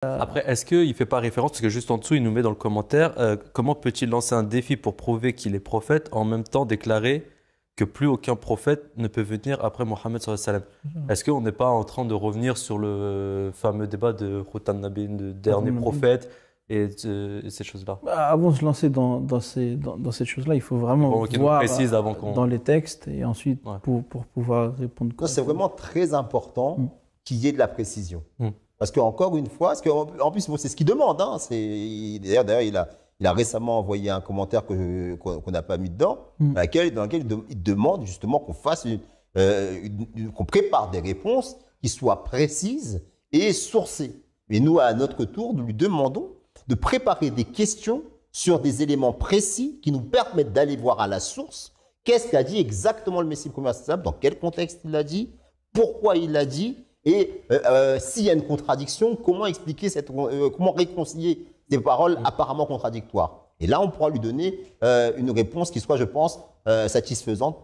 Après, est-ce qu'il ne fait pas référence, parce que juste en dessous, il nous met dans le commentaire, comment peut-il lancer un défi pour prouver qu'il est prophète, en même temps déclarer que plus aucun prophète ne peut venir après Mohammed sallallahu alayhi wa sallam. Est-ce qu'on n'est pas en train de revenir sur le fameux débat de Khutan Nabi, le dernier prophète, et ces choses-là? Avant de se lancer dans cette chose-là, il faut vraiment Bon, ok, donc voir précise avant qu'on... dans les textes et ensuite Ouais. pour pouvoir répondre Non, c'est correctement. vraiment très Mm. important qu'il y ait de la précision. Hmm. Parce qu'encore une fois, en plus, bon, c'est ce qu'il demande. Hein, d'ailleurs, il a récemment envoyé un commentaire qu'on n'a pas mis dedans, Mm. dans lequel il demande justement qu'on fasse qu'on prépare des réponses qui soient précises et sourcées. Et nous, à notre tour, nous lui demandons de préparer des questions sur des éléments précis qui nous permettent d'aller voir à la source qu'est-ce qu'a dit exactement le Messie premier, dans quel contexte il l'a dit, pourquoi il l'a dit, et s'il y a une contradiction, comment expliquer comment réconcilier des paroles apparemment contradictoires. Et là, on pourra lui donner une réponse qui soit, je pense, satisfaisante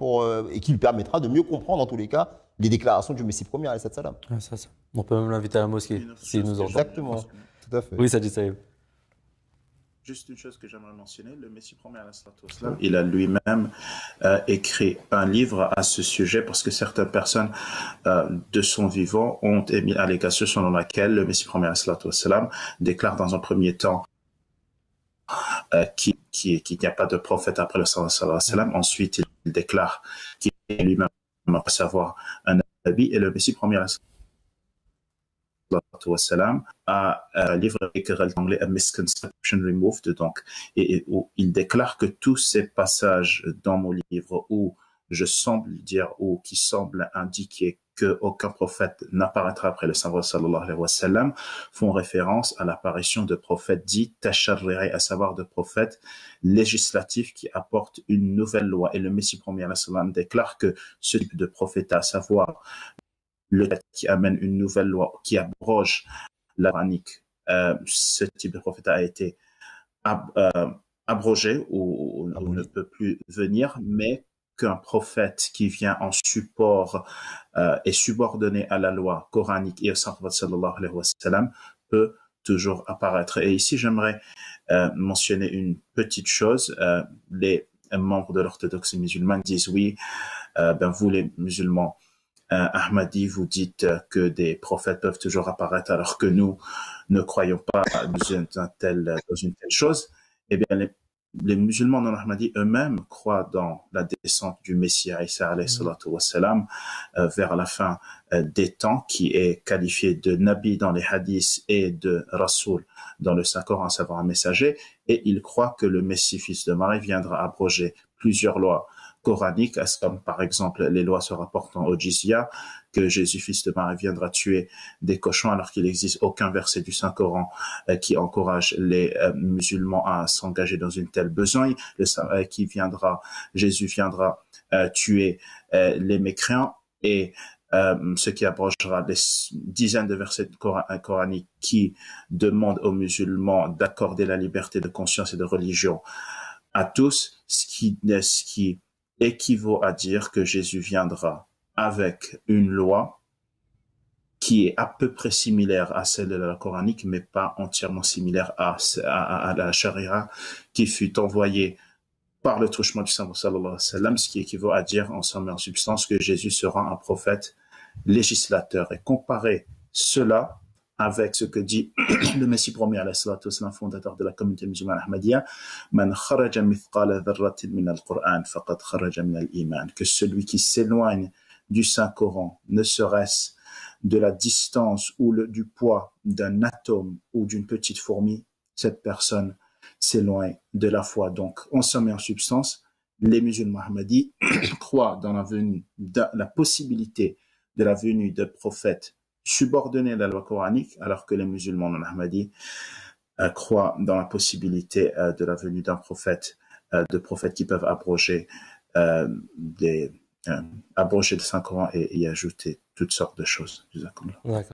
et qui lui permettra de mieux comprendre, en tous les cas, les déclarations du Messie premier, alayhi salam. Ah, ça. On peut même l'inviter à la mosquée, Une autre s'il chose nous que entend. Exactement. Tout à fait. Oui, ça dit ça. Juste une chose que j'aimerais mentionner, le Messie premier, il a lui-même écrit un livre à ce sujet parce que certaines personnes de son vivant ont émis l'allégation selon laquelle le Messie premier déclare dans un premier temps qu'il n'y a pas de prophète après le sallallahu alayhi wa sallam. Ensuite, il déclare qu'il est lui-même à savoir un nabi, et le Messie premier a un livre écrit en anglais A Misconception Removed, donc, et où il déclare que tous ces passages dans mon livre où je semble dire ou qui semblent indiquer qu'aucun prophète n'apparaîtra après le sallallahu alayhi wa sallam font référence à l'apparition de prophètes dits tasharri'i, à savoir de prophètes législatifs qui apportent une nouvelle loi. Et le Messie premier alayhi wa sallam déclare que ce type de prophète, à savoir le qui amène une nouvelle loi qui abroge la coranique, ce type de prophète a été abrogé ou ne peut plus venir, mais qu'un prophète qui vient en support est subordonné à la loi coranique et au prophète sallallahu alayhi wa sallam peut toujours apparaître. Et ici, j'aimerais mentionner une petite chose. Les membres de l'orthodoxie musulmane disent oui, vous les musulmans Ahmadi, vous dites que des prophètes peuvent toujours apparaître alors que nous ne croyons pas dans une telle chose. Eh bien, les musulmans non Ahmadi eux-mêmes croient dans la descente du Messie Isa alayhi salatu wa salam vers la fin des temps, qui est qualifié de Nabi dans les hadiths et de Rasoul dans le Saint-Coran, à savoir un messager, et ils croient que le Messie fils de Marie viendra abroger plusieurs lois coraniques, comme par exemple les lois se rapportant au jizya, que Jésus fils de Marie viendra tuer des cochons, alors qu'il n'existe aucun verset du Saint-Coran qui encourage les musulmans à s'engager dans une telle besogne. Jésus viendra tuer les mécréants, et ce qui abrogera des dizaines de versets coraniques qui demandent aux musulmans d'accorder la liberté de conscience et de religion à tous, ce qui équivaut à dire que Jésus viendra avec une loi qui est à peu près similaire à celle de la coranique, mais pas entièrement similaire à la charia qui fut envoyée par le truchement du Saint sallallahu alayhi wa sallam, ce qui équivaut à dire en somme et en substance que Jésus sera un prophète législateur. Et comparer cela avec ce que dit le Messie premier alayhi salatu wassalam, fondateur de la communauté musulmane Ahmadiyya, man kharaja mithqala dharratin min al-Qur'an faqad kharaja min al-iman, que celui qui s'éloigne du Saint-Coran, ne serait-ce de la distance ou du poids d'un atome ou d'une petite fourmi, cette personne s'éloigne de la foi. Donc, en somme et en substance, les musulmans Ahmadis croient dans la possibilité de la venue de prophètes subordonnés à la loi coranique, alors que les musulmans non Ahmadis croient dans la possibilité de la venue d'un prophète, de prophètes qui peuvent abroger le Saint-Coran et y ajouter toutes sortes de choses. D'accord.